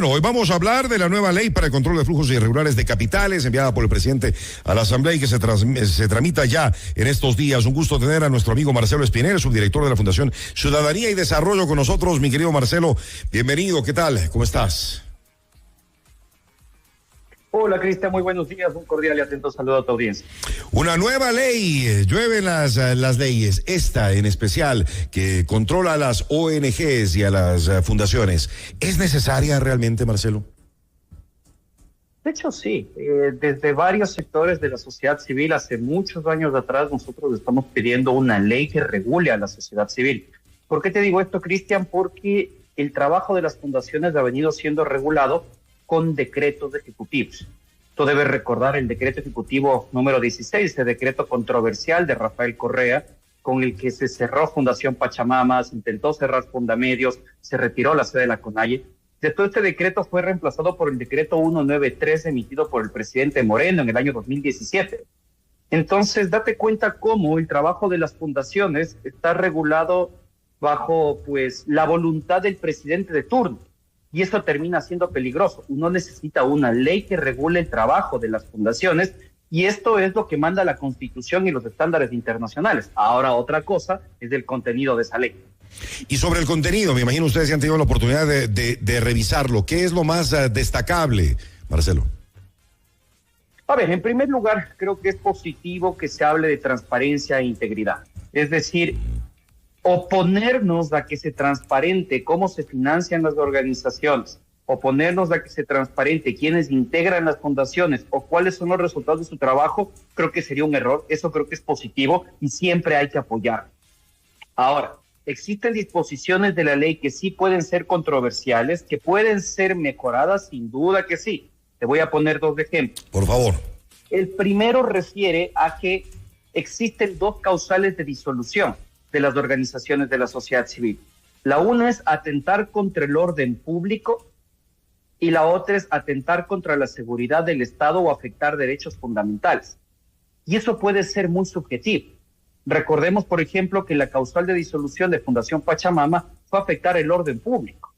Bueno, hoy vamos a hablar de la nueva ley para el control de flujos irregulares de capitales enviada por el presidente a la Asamblea y que se tramita ya en estos días. Un gusto tener a nuestro amigo Marcelo Espinel, subdirector de la Fundación Ciudadanía y Desarrollo con nosotros. Mi querido Marcelo, bienvenido. ¿Qué tal? ¿Cómo estás? Hola, Cristian, muy buenos días. Un cordial y atento saludo a tu audiencia. Una nueva ley, llueven las leyes, esta en especial, que controla a las ONGs y a las fundaciones. ¿Es necesaria realmente, Marcelo? De hecho, sí. Desde varios sectores de la sociedad civil, hace muchos años atrás, nosotros estamos pidiendo una ley que regule a la sociedad civil. ¿Por qué te digo esto, Cristian? Porque el trabajo de las fundaciones ha venido siendo regulado con decretos ejecutivos. Tú debes recordar el decreto ejecutivo número 16, el decreto controversial de Rafael Correa, con el que se cerró Fundación Pachamama, se intentó cerrar Fundamedios, se retiró la sede de la CONAIE. Después este decreto fue reemplazado por el decreto 193 emitido por el presidente Moreno en el año 2017. Entonces, date cuenta cómo el trabajo de las fundaciones está regulado bajo, pues, la voluntad del presidente de turno. Y eso termina siendo peligroso. Uno necesita una ley que regule el trabajo de las fundaciones y esto es lo que manda la Constitución y los estándares internacionales. Ahora otra cosa es el contenido de esa ley. Y sobre el contenido, me imagino ustedes ya han tenido la oportunidad de revisarlo. ¿Qué es lo más destacable, Marcelo? A ver, en primer lugar, creo que es positivo que se hable de transparencia e integridad. Es decir, oponernos a que se transparente cómo se financian las organizaciones, oponernos a que se transparente quiénes integran las fundaciones o cuáles son los resultados de su trabajo, creo que sería un error. Eso creo que es positivo y siempre hay que apoyar. Ahora, existen disposiciones de la ley que sí pueden ser controversiales, que pueden ser mejoradas, sin duda que sí. Te voy a poner dos ejemplos. Por favor. El primero refiere a que existen dos causales de disolución de las organizaciones de la sociedad civil. La una es atentar contra el orden público y la otra es atentar contra la seguridad del Estado o afectar derechos fundamentales. Y eso puede ser muy subjetivo. Recordemos, por ejemplo, que la causal de disolución de Fundación Pachamama fue afectar el orden público.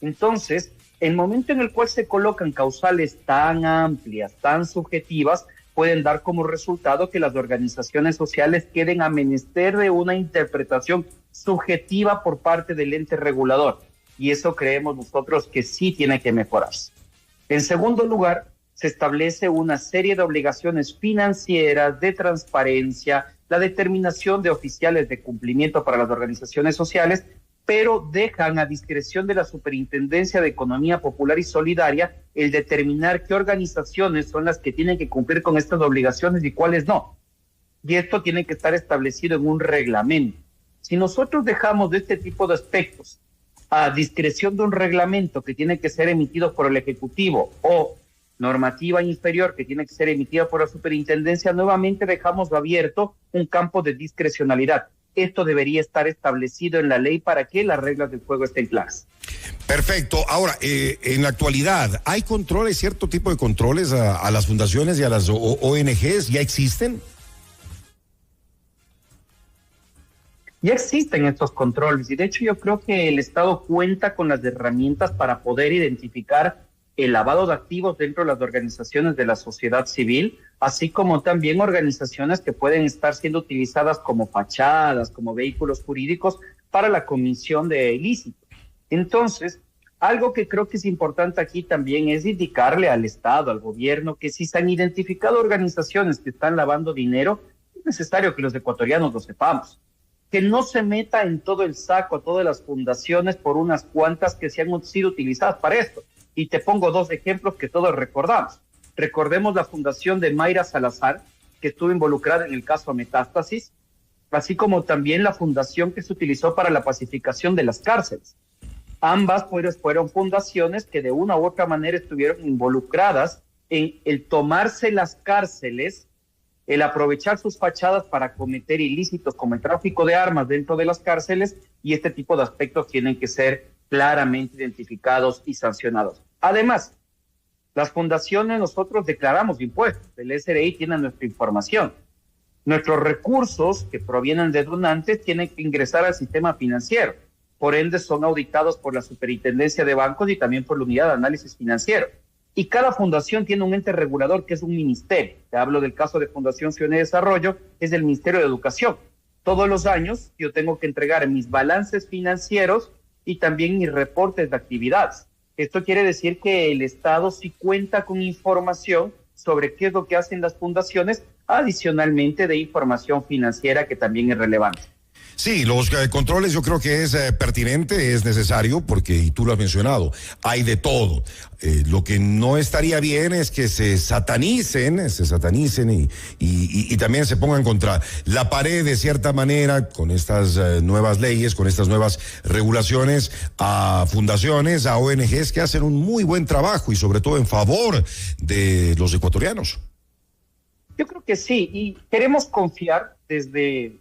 Entonces, el momento en el cual se colocan causales tan amplias, tan subjetivas, pueden dar como resultado que las organizaciones sociales queden a menester de una interpretación subjetiva por parte del ente regulador. Y eso creemos nosotros que sí tiene que mejorarse. En segundo lugar, se establece una serie de obligaciones financieras, de transparencia, la determinación de oficiales de cumplimiento para las organizaciones sociales, pero dejan a discreción de la Superintendencia de Economía Popular y Solidaria el determinar qué organizaciones son las que tienen que cumplir con estas obligaciones y cuáles no. Y esto tiene que estar establecido en un reglamento. Si nosotros dejamos de este tipo de aspectos a discreción de un reglamento que tiene que ser emitido por el Ejecutivo o normativa inferior que tiene que ser emitida por la Superintendencia, nuevamente dejamos abierto un campo de discrecionalidad. Esto debería estar establecido en la ley para que las reglas del juego estén claras. Perfecto. Ahora, en la actualidad, ¿hay controles, cierto tipo de controles a las fundaciones y a las ONGs? ¿Ya existen? Ya existen estos controles y de hecho yo creo que el Estado cuenta con las herramientas para poder identificar el lavado de activos dentro de las organizaciones de la sociedad civil, así como también organizaciones que pueden estar siendo utilizadas como fachadas, como vehículos jurídicos para la comisión de ilícitos. Entonces, algo que creo que es importante aquí también es indicarle al Estado, al gobierno, que si se han identificado organizaciones que están lavando dinero, es necesario que los ecuatorianos lo sepamos. Que no se meta en todo el saco a todas las fundaciones por unas cuantas que se han sido utilizadas para esto. Y te pongo dos ejemplos que todos recordamos. Recordemos la fundación de Mayra Salazar, que estuvo involucrada en el caso Metástasis, así como también la fundación que se utilizó para la pacificación de las cárceles. Ambas fueron fundaciones que de una u otra manera estuvieron involucradas en el tomarse las cárceles, el aprovechar sus fachadas para cometer ilícitos como el tráfico de armas dentro de las cárceles, y este tipo de aspectos tienen que ser claramente identificados y sancionados. Además, las fundaciones nosotros declaramos impuestos, el SRI tiene nuestra información. Nuestros recursos que provienen de donantes tienen que ingresar al sistema financiero. por ende son auditados por la Superintendencia de Bancos y también por la Unidad de Análisis Financiero. Y cada fundación tiene un ente regulador que es un ministerio. Te hablo del caso de Fundación Ciudad de Desarrollo, es el Ministerio de Educación. Todos los años yo tengo que entregar mis balances financieros y también mis reportes de actividades. Esto quiere decir que el Estado sí cuenta con información sobre qué es lo que hacen las fundaciones, adicionalmente de información financiera que también es relevante. Sí, los controles yo creo que es pertinente, es necesario, porque, y tú lo has mencionado, hay de todo. Lo que no estaría bien es que se satanicen y también se pongan contra la pared de cierta manera con estas nuevas leyes, con estas nuevas regulaciones a fundaciones, a ONGs que hacen un muy buen trabajo y sobre todo en favor de los ecuatorianos. Yo creo que sí, y queremos confiar desde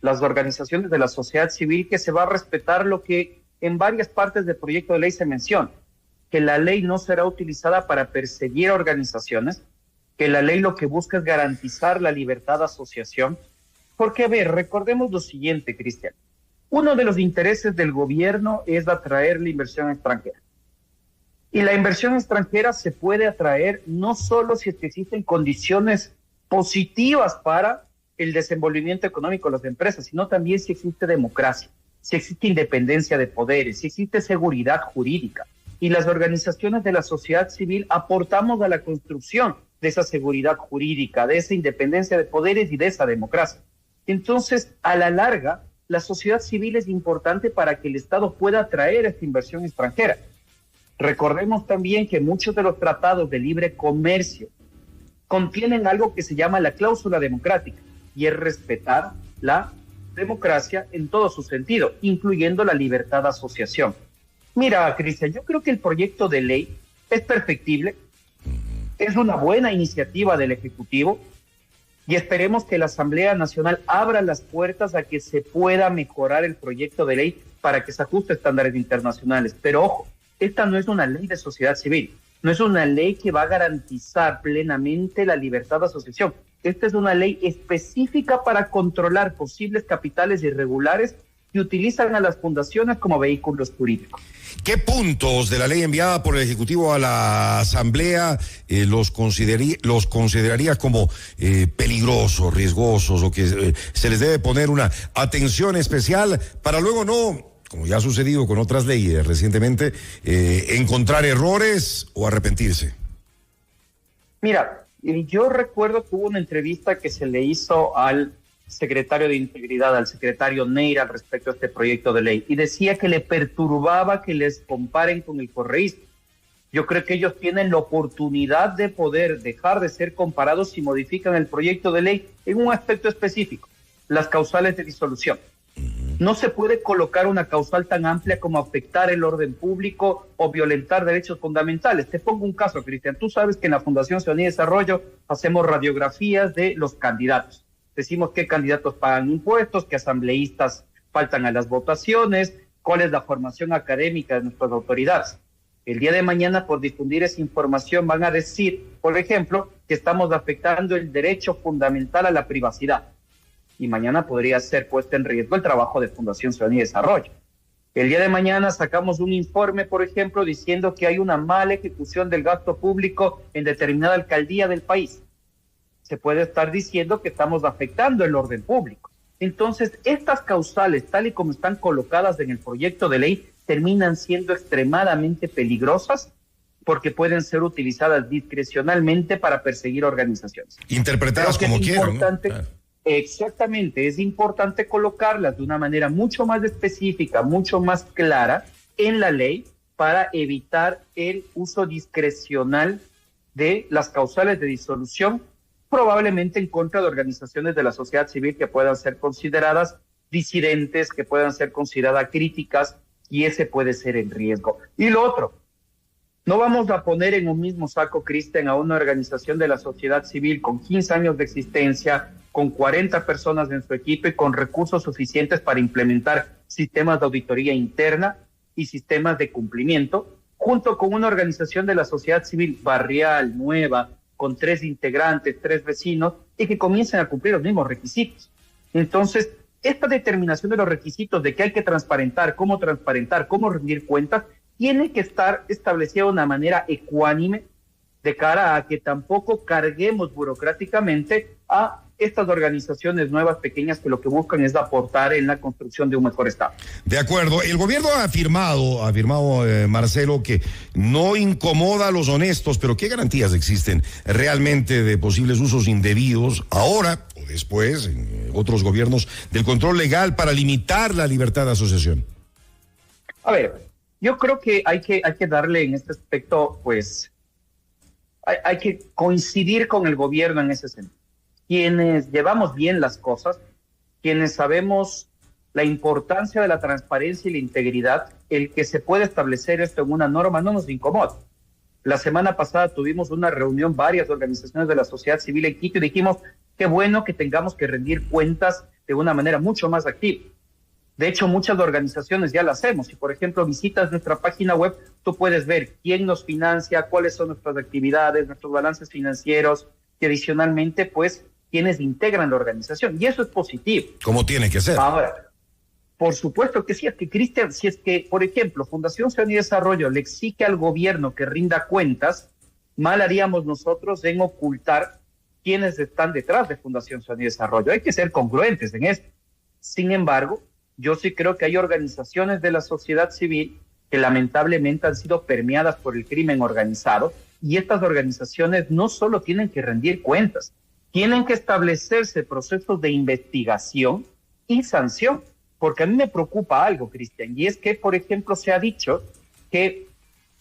las organizaciones de la sociedad civil que se va a respetar lo que en varias partes del proyecto de ley se menciona, que la ley no será utilizada para perseguir organizaciones, que la ley lo que busca es garantizar la libertad de asociación, porque, a ver, recordemos lo siguiente, Cristian, uno de los intereses del gobierno es atraer la inversión extranjera, y la inversión extranjera se puede atraer no solo si existen condiciones positivas para el desenvolvimiento económico de las empresas, sino también si existe democracia, si existe independencia de poderes, si existe seguridad jurídica. Y las organizaciones de la sociedad civil aportamos a la construcción de esa seguridad jurídica, de esa independencia de poderes y de esa democracia. Entonces, a la larga, la sociedad civil es importante para que el Estado pueda atraer esta inversión extranjera. Recordemos también que muchos de los tratados de libre comercio contienen algo que se llama la cláusula democrática, y es respetar la democracia en todo su sentido, incluyendo la libertad de asociación. Mira, Cristian, yo creo que el proyecto de ley es perfectible, es una buena iniciativa del Ejecutivo, y esperemos que la Asamblea Nacional abra las puertas a que se pueda mejorar el proyecto de ley para que se ajuste a estándares internacionales. Pero ojo, esta no es una ley de sociedad civil, no es una ley que va a garantizar plenamente la libertad de asociación. Esta es una ley específica para controlar posibles capitales irregulares que utilizan a las fundaciones como vehículos jurídicos. ¿Qué puntos de la ley enviada por el Ejecutivo a la Asamblea los consideraría como peligrosos, riesgosos, o que se les debe poner una atención especial para luego no, como ya ha sucedido con otras leyes recientemente, encontrar errores o arrepentirse? Mira, yo recuerdo que hubo una entrevista que se le hizo al secretario de Integridad, al secretario Neira, al respecto a este proyecto de ley, y decía que le perturbaba que les comparen con el correísmo. Yo creo que ellos tienen la oportunidad de poder dejar de ser comparados si modifican el proyecto de ley en un aspecto específico, las causales de disolución. No se puede colocar una causal tan amplia como afectar el orden público o violentar derechos fundamentales. Te pongo un caso, Cristian. Tú sabes que en la Fundación Ciudad y Desarrollo hacemos radiografías de los candidatos. Decimos qué candidatos pagan impuestos, qué asambleístas faltan a las votaciones, cuál es la formación académica de nuestras autoridades. El día de mañana, por difundir esa información, van a decir, por ejemplo, que estamos afectando el derecho fundamental a la privacidad. Y mañana podría ser puesto en riesgo el trabajo de Fundación Ciudad y Desarrollo. El día de mañana sacamos un informe, por ejemplo, diciendo que hay una mala ejecución del gasto público en determinada alcaldía del país. Se puede estar diciendo que estamos afectando el orden público. Entonces, estas causales, tal y como están colocadas en el proyecto de ley, terminan siendo extremadamente peligrosas porque pueden ser utilizadas discrecionalmente para perseguir organizaciones. Interpretadas como quieran, ¿no? Claro. Exactamente, es importante colocarlas de una manera mucho más específica, mucho más clara en la ley para evitar el uso discrecional de las causales de disolución, probablemente en contra de organizaciones de la sociedad civil que puedan ser consideradas disidentes, que puedan ser consideradas críticas, y ese puede ser el riesgo. Y lo otro, no vamos a poner en un mismo saco, Cristian, a una organización de la sociedad civil con 15 años de existencia, con 40 personas en su equipo y con recursos suficientes para implementar sistemas de auditoría interna y sistemas de cumplimiento, junto con una organización de la sociedad civil barrial, nueva, con 3 integrantes, 3 vecinos, y que comiencen a cumplir los mismos requisitos. Entonces, esta determinación de los requisitos de que hay que transparentar, cómo rendir cuentas, tiene que estar establecida de una manera ecuánime de cara a que tampoco carguemos burocráticamente a estas organizaciones nuevas, pequeñas, que lo que buscan es aportar en la construcción de un mejor Estado. De acuerdo. El gobierno ha afirmado, Marcelo, que no incomoda a los honestos, pero ¿qué garantías existen realmente de posibles usos indebidos ahora o después, en otros gobiernos, del control legal para limitar la libertad de asociación? A ver, yo creo que hay que darle en este aspecto, pues, hay que coincidir con el gobierno en ese sentido. Quienes llevamos bien las cosas, quienes sabemos la importancia de la transparencia y la integridad, el que se pueda establecer esto en una norma no nos incomoda. La semana pasada tuvimos una reunión, varias organizaciones de la sociedad civil en Quito, y dijimos, qué bueno que tengamos que rendir cuentas de una manera mucho más activa. De hecho, muchas organizaciones ya lo hacemos. Si, por ejemplo, visitas nuestra página web, tú puedes ver quién nos financia, cuáles son nuestras actividades, nuestros balances financieros, y adicionalmente, pues, quienes integran la organización. Y eso es positivo. Como tiene que ser. Ahora, por supuesto que sí, es que, Cristian, si es que, por ejemplo, Fundación Ciudad y Desarrollo le exige al gobierno que rinda cuentas, mal haríamos nosotros en ocultar quiénes están detrás de Fundación Ciudad y Desarrollo. Hay que ser congruentes en esto. Sin embargo, yo sí creo que hay organizaciones de la sociedad civil que lamentablemente han sido permeadas por el crimen organizado, y estas organizaciones no solo tienen que rendir cuentas, tienen que establecerse procesos de investigación y sanción, porque a mí me preocupa algo, Cristian, y es que, por ejemplo, se ha dicho que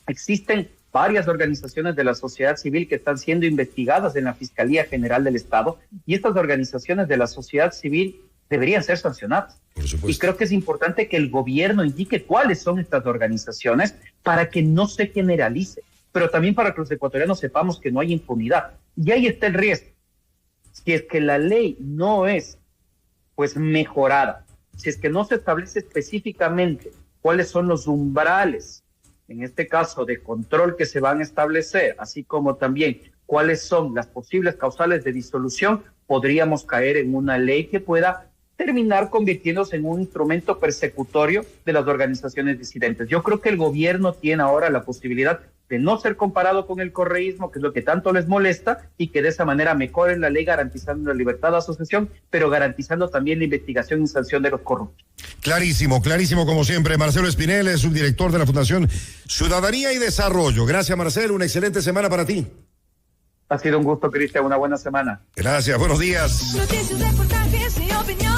existen varias organizaciones de la sociedad civil que están siendo investigadas en la Fiscalía General del Estado, y estas organizaciones de la sociedad civil deberían ser sancionadas. Por supuesto. Y creo que es importante que el gobierno indique cuáles son estas organizaciones para que no se generalice, pero también para que los ecuatorianos sepamos que no hay impunidad. Y ahí está el riesgo. Si es que la ley no es, pues, mejorada, si es que no se establece específicamente cuáles son los umbrales, en este caso de control que se van a establecer, así como también cuáles son las posibles causales de disolución, podríamos caer en una ley que pueda terminar convirtiéndose en un instrumento persecutorio de las organizaciones disidentes. Yo creo que el gobierno tiene ahora la posibilidad de no ser comparado con el correísmo, que es lo que tanto les molesta, y que de esa manera mejoren la ley garantizando la libertad de asociación, pero garantizando también la investigación y sanción de los corruptos. Clarísimo, clarísimo como siempre. Marcelo Espinel es subdirector de la Fundación Ciudadanía y Desarrollo. Gracias, Marcelo, una excelente semana para ti. Ha sido un gusto, Cristian, una buena semana. Gracias, buenos días. Noticias, reportajes y opinión.